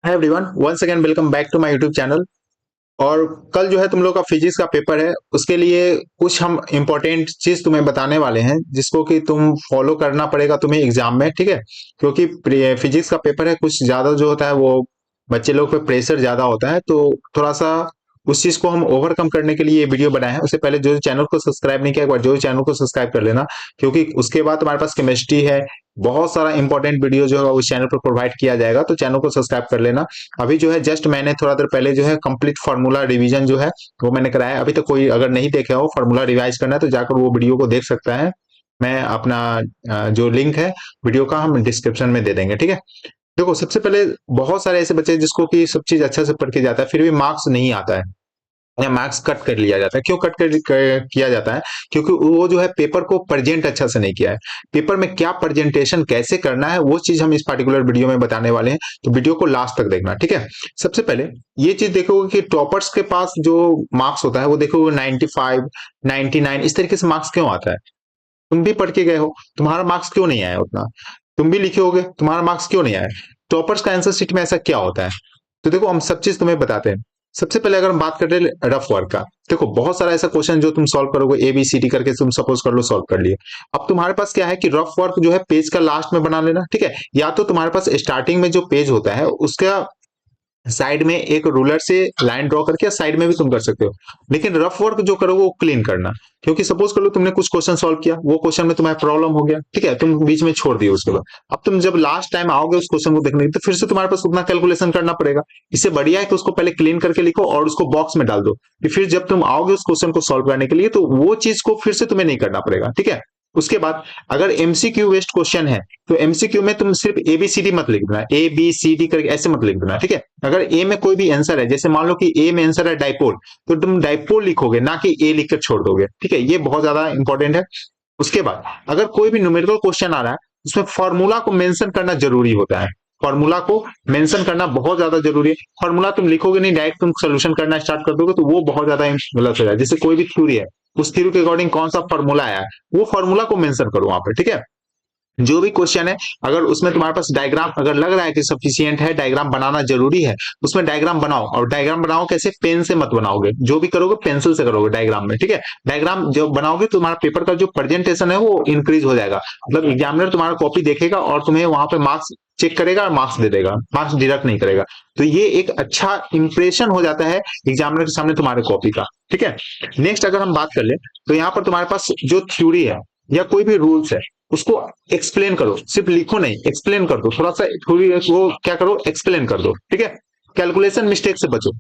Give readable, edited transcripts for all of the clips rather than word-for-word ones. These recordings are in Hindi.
Hi everyone, once again welcome back to my YouTube channel. और कल जो है तुम लोग का फिजिक्स का पेपर है, उसके लिए कुछ हम इम्पोर्टेंट चीज तुम्हें बताने वाले हैं जिसको कि तुम फॉलो करना पड़ेगा तुम्हें एग्जाम में, ठीक है। क्योंकि फिजिक्स का पेपर है, कुछ ज्यादा जो होता है वो बच्चे लोग पे प्रेशर ज्यादा होता है, तो थोड़ा सा उस चीज को हम ओवरकम करने के लिए ये वीडियो बनाए हैं। उससे पहले जो चैनल को सब्सक्राइब नहीं किया, एक बार जो चैनल को सब्सक्राइब कर लेना, क्योंकि उसके बाद तुम्हारे पास केमिस्ट्री है, बहुत सारा इंपॉर्टेंट वीडियो जो है उस चैनल पर प्रोवाइड किया जाएगा, तो चैनल को सब्सक्राइब कर लेना। अभी जो है जस्ट मैंने थोड़ा देर पहले जो है कंप्लीट फार्मूला रिवीजन जो है वो मैंने कराया है। अभी तक कोई अगर नहीं देखे हो, फार्मूला रिवाइज करना है तो जाकर वो वीडियो को देख सकता है। मैं अपना जो लिंक है वीडियो का हम डिस्क्रिप्शन में दे देंगे, ठीक है। देखो, सबसे पहले बहुत सारे ऐसे बच्चे जिसको कि सब चीज अच्छा से पढ़ के जाता है फिर भी मार्क्स नहीं आता है या मार्क्स कट कर लिया जाता है। क्यों किया जाता है? क्योंकि वो जो है पेपर को प्रेजेंट अच्छा से नहीं किया है। पेपर में क्या प्रेजेंटेशन कैसे करना है वो चीज हम इस पर्टिकुलर वीडियो में बताने वाले हैं, तो वीडियो को लास्ट तक देखना, ठीक है। सबसे पहले ये चीज देखोगे कि टॉपर्स के पास जो मार्क्स होता है वो देखोगे 95, 99 इस तरीके से मार्क्स क्यों आता है। तुम भी पढ़ के गए हो, तुम्हारा मार्क्स क्यों नहीं आया उतना। तुम भी लिखे होगे, तुम्हारा मार्क्स क्यों नहीं आया। टॉपर्स का आंसर शीट में ऐसा क्या होता है? तो देखो, हम सब चीज तुम्हें बताते हैं। सबसे पहले अगर हम बात करें रफ वर्क का, देखो बहुत सारा ऐसा क्वेश्चन जो तुम सॉल्व करोगे ए बी सी डी करके, तुम सपोज कर लो सॉल्व कर लिए। अब तुम्हारे पास क्या है कि रफ वर्क जो है पेज का लास्ट में बना लेना, ठीक है। या तो तुम्हारे पास स्टार्टिंग में जो पेज होता है उसका साइड में एक रूलर से लाइन ड्रॉ करके साइड में भी तुम कर सकते हो, लेकिन रफ वर्क जो करोगे वो क्लीन करना। क्योंकि सपोज कर लो तुमने कुछ क्वेश्चन सॉल्व किया, वो क्वेश्चन में तुम्हारा प्रॉब्लम हो गया, ठीक है, तुम बीच में छोड़ दिए उसके बाद। अब तुम जब लास्ट टाइम आओगे उस क्वेश्चन को देखने तो फिर से तुम्हारे पास उतना कैलकुलेशन करना पड़ेगा। इससे बढ़िया है कि उसको पहले क्लीन करके लिखो और उसको बॉक्स में डाल दो, कि फिर जब तुम आओगे उस क्वेश्चन को सॉल्व करने के लिए तो वो चीज को फिर से तुम्हें नहीं करना पड़ेगा, ठीक है। उसके बाद अगर एमसीक्यू बेस्ड क्वेश्चन है तो एमसीक्यू में तुम सिर्फ एबीसीडी मत लिख देना, ए बी सी डी करके ऐसे मत लिख देना, ठीक है। अगर ए में कोई भी आंसर है, जैसे मान लो कि ए में आंसर है डाइपोल, तो तुम डाइपोल लिखोगे ना कि ए लिखकर छोड़ दोगे, ठीक है। ये बहुत ज्यादा इंपॉर्टेंट है। उसके बाद अगर कोई भी न्यूमेरिकल क्वेश्चन आ रहा है उसमें फॉर्मूला को मेंशन करना जरूरी होता है। फॉर्मूला को मेंशन करना बहुत ज्यादा जरूरी है। फॉर्मूला तुम लिखोगे नहीं, डायरेक्ट तुम सोल्यूशन करना स्टार्ट कर दोगे तो वो बहुत ज्यादा गलत हो जाए। जैसे कोई भी थ्योरी है, उस थ्योरी के अकॉर्डिंग कौन सा फॉर्मूला आया है वो फॉर्मूला को मेंशन करो वहां पर, ठीक है। जो भी क्वेश्चन है, अगर उसमें तुम्हारे पास डायग्राम अगर लग रहा है कि सफिशियंट है, डायग्राम बनाना जरूरी है, उसमें डायग्राम बनाओ। और डायग्राम बनाओ कैसे? पेन से मत बनाओगे, जो भी करोगे पेंसिल से करोगे डायग्राम में, ठीक है। डायग्राम जब बनाओगे तो तुम्हारा पेपर का जो प्रेजेंटेशन है वो इंक्रीज हो जाएगा। मतलब एग्जामिनर तुम्हारा कॉपी देखेगा और तुम्हें वहां पे मार्क्स चेक करेगा और मार्क्स दे देगा, मार्क्स डिडक्ट नहीं करेगा। तो ये एक अच्छा इंप्रेशन हो जाता है एग्जामिनर के सामने तुम्हारे कॉपी का, ठीक है। नेक्स्ट अगर हम बात कर ले तो यहाँ पर तुम्हारे पास जो थ्योरी है या कोई भी रूल्स है उसको एक्सप्लेन करो, सिर्फ लिखो नहीं, एक्सप्लेन कर दो। थोड़ा सा थोड़ी वो क्या करो, एक्सप्लेन कर दो, ठीक है। कैलकुलेशन मिस्टेक से बचो।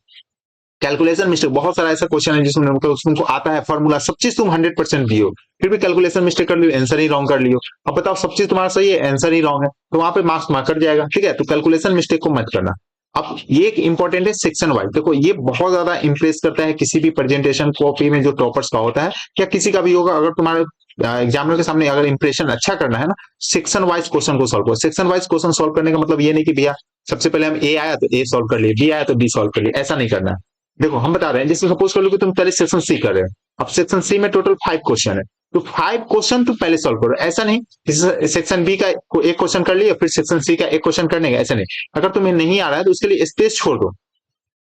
कैलकुलेशन मिस्टेक बहुत सारा ऐसा क्वेश्चन है जिसमें मतलब तुमको आता है फॉर्मूला, सब चीज तुम 100% दियो, फिर भी कैलकुलेशन मिस्टेक कर लियो, आंसर ही रॉन्ग कर लियो। अब बताओ, सब चीज तुम्हारा सही है, आंसर ही रॉन्ग है, तो वहां पे मार्क्स मार कट जाएगा, ठीक है। तो कैलकुलेशन मिस्टेक को मत करना। अब ये एक इंपॉर्टेंट है सेक्शन वाइज, देखो ये बहुत ज्यादा इंप्रेस करता है किसी भी प्रेजेंटेशन कॉपी में जो टॉपर्स का होता है या किसी का भी होगा। अगर तुम्हारे एग्जामिनर के सामने अगर इंप्रेशन अच्छा करना है ना, सेक्शन वाइज क्वेश्चन को सॉल्व करो। सेक्शन वाइज क्वेश्चन सॉल्व करने का मतलब ये नहीं कि भैया सबसे पहले हम ए आया तो ए सॉल्व कर लिए, बी आया तो बी सॉल्व कर लिए, ऐसा नहीं करना है। देखो हम बता रहे हैं, जैसे सपोज कर लो कि तुम पहले सेक्शन सी कर रहे हो, अब सेक्शन सी में टोटल 5 क्वेश्चन है, तो 5 क्वेश्चन तुम पहले सॉल्व करो, ऐसा नहीं सेक्शन बी का एक क्वेश्चन कर लिया फिर सेक्शन सी का एक क्वेश्चन करने का, ऐसा नहीं। अगर तुम्हें नहीं आ रहा है तो उसके लिए स्पेस छोड़ दो।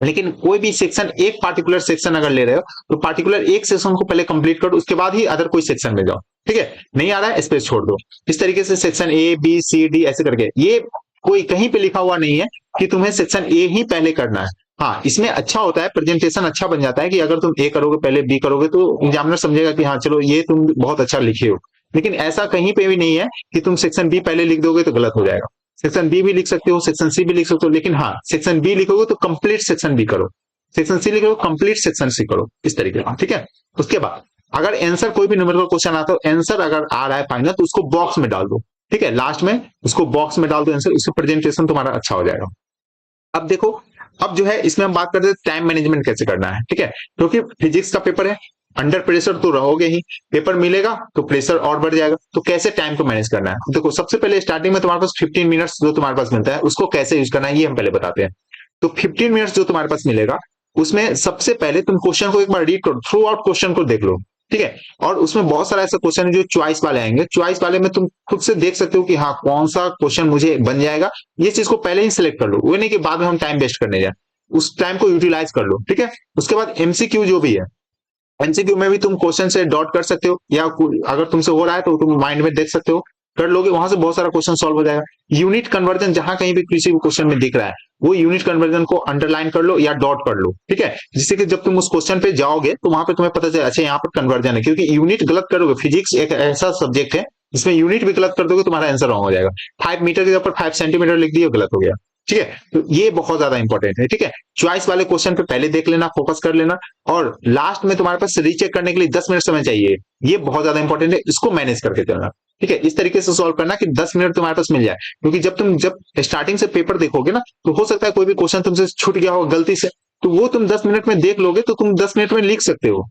लेकिन कोई भी सेक्शन, एक पार्टिकुलर सेक्शन अगर ले रहे हो तो पार्टिकुलर एक सेक्शन को पहले कंप्लीट करो, उसके बाद ही अदर कोई सेक्शन में जाओ, ठीक है। नहीं आ रहा है स्पेस छोड़ दो। इस तरीके से section A B C D ऐसे करके, ये कोई कहीं पे लिखा हुआ नहीं है कि तुम्हें सेक्शन ए ही पहले करना है। हाँ, इसमें अच्छा होता है, प्रेजेंटेशन अच्छा बन जाता है कि अगर तुम ए करोगे पहले बी करोगे तो एग्जामिनर समझेगा कि हाँ चलो ये तुम बहुत अच्छा लिखे हो। लेकिन ऐसा कहीं पे भी नहीं है कि तुम सेक्शन बी पहले लिख दोगे तो गलत हो जाएगा। सेक्शन बी भी लिख सकते हो, सेक्शन सी भी लिख सकते हो, लेकिन हाँ सेक्शन बी लिखोगे तो कंप्लीट सेक्शन बी करो, सेक्शन सी लिखोगे कंप्लीट सेक्शन सी करो, इस तरीके से, ठीक है। उसके बाद अगर आंसर कोई भी न्यूमेरिकल क्वेश्चन आता है, आंसर अगर आ रहा है फाइनल तो उसको बॉक्स में डाल दो, ठीक है। लास्ट में उसको बॉक्स में डाल दो आंसर, उससे प्रेजेंटेशन तुम्हारा अच्छा हो जाएगा। अब देखो, अब जो है इसमें हम बात करते हैं टाइम मैनेजमेंट कैसे करना है, ठीक है। क्योंकि फिजिक्स का पेपर है, अंडर प्रेशर तो रहोगे ही, पेपर मिलेगा तो प्रेशर और बढ़ जाएगा, तो कैसे टाइम को मैनेज करना है। देखो सबसे पहले स्टार्टिंग में तुम्हारे पास 15 मिनट्स जो तुम्हारे पास मिलता है उसको कैसे यूज करना है ये हम पहले बताते हैं। तो 15 मिनट्स जो तुम्हारे पास मिलेगा उसमें सबसे पहले तुम क्वेश्चन को एक बार रीड करो, थ्रू आउट क्वेश्चन को देख लो, ठीक है। और उसमें बहुत सारा ऐसा क्वेश्चन है जो चॉइस वाले आएंगे, चॉइस वाले में तुम खुद से देख सकते हो कि हाँ कौन सा क्वेश्चन मुझे बन जाएगा। ये चीज को पहले ही सिलेक्ट कर लो, वो नहीं कि बाद में हम टाइम वेस्ट करने जाए, उस टाइम को यूटिलाइज कर लो। ठीक है। उसके बाद एमसीक्यू जो भी है, एमसीक्यू में भी तुम क्वेश्चन से डॉट कर सकते हो, या अगर तुमसे हो रहा है तो तुम माइंड में देख सकते हो, कर लोगे, वहां से बहुत सारा क्वेश्चन सॉल्व हो जाएगा। यूनिट कन्वर्जन जहां कहीं भी किसी भी क्वेश्चन में दिख रहा है, वो यूनिट कन्वर्जन को अंडरलाइन कर लो या डॉट कर लो। ठीक है। जिससे कि जब तुम उस क्वेश्चन पे जाओगे तो वहां पे तुम्हें पता चले अच्छा यहाँ पर कन्वर्जन है, क्योंकि यूनिट गलत करोगे, फिजिक्स एक ऐसा सब्जेक्ट है जिसमें यूनिट भी गलत कर दोगे तुम्हारा आंसर रॉन्ग हो जाएगा। 5 मीटर के ऊपर 5 सेंटीमीटर लिख दिया, गलत हो गया। ठीक है। तो ये बहुत ज्यादा इंपॉर्टेंट है। ठीक है। चॉइस वाले क्वेश्चन पे पहले देख लेना, फोकस कर लेना, और लास्ट में तुम्हारे पास रीचेक करने के लिए 10 मिनट समय चाहिए। ये बहुत ज्यादा इंपॉर्टेंट है, इसको मैनेज करके चलना। ठीक है। इस तरीके से सॉल्व करना कि 10 मिनट तुम्हारे पास मिल जाए, क्योंकि जब स्टार्टिंग से पेपर देखोगे ना, तो हो सकता है कोई भी क्वेश्चन तुमसे छूट गया हो गलती से, तो वो तुम 10 मिनट में देख लोगे तो तुम 10 मिनट में लिख सकते हो।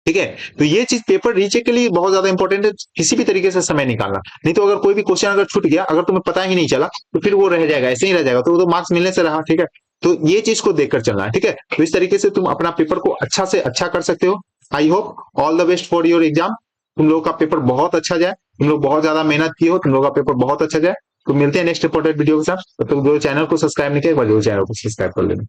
ठीक है। तो ये चीज पेपर रीचेक के लिए बहुत ज्यादा इंपॉर्टेंट है, किसी भी तरीके से समय निकालना। नहीं तो अगर कोई भी क्वेश्चन अगर छूट गया, अगर तुम्हें पता ही नहीं चला, तो फिर वो रह जाएगा, ऐसे ही रह जाएगा, तो वो तो मार्क्स मिलने से रहा। ठीक है। तो ये चीज को देखकर चलना है। ठीक है। तो इस तरीके से तुम अपना पेपर को अच्छा से अच्छा कर सकते हो। I hope all the best for your exam. तुम लोगों का पेपर बहुत अच्छा जाए, तुम लोग बहुत ज्यादा मेहनत किए हो, तुम लोगों का पेपर बहुत अच्छा जाए। तो मिलते हैं नेक्स्ट इंपॉर्टेंट वीडियो के साथ। तो जो चैनल को सब्सक्राइब नहीं किया, एक बार जो चैनल को सब्सक्राइब कर लेना।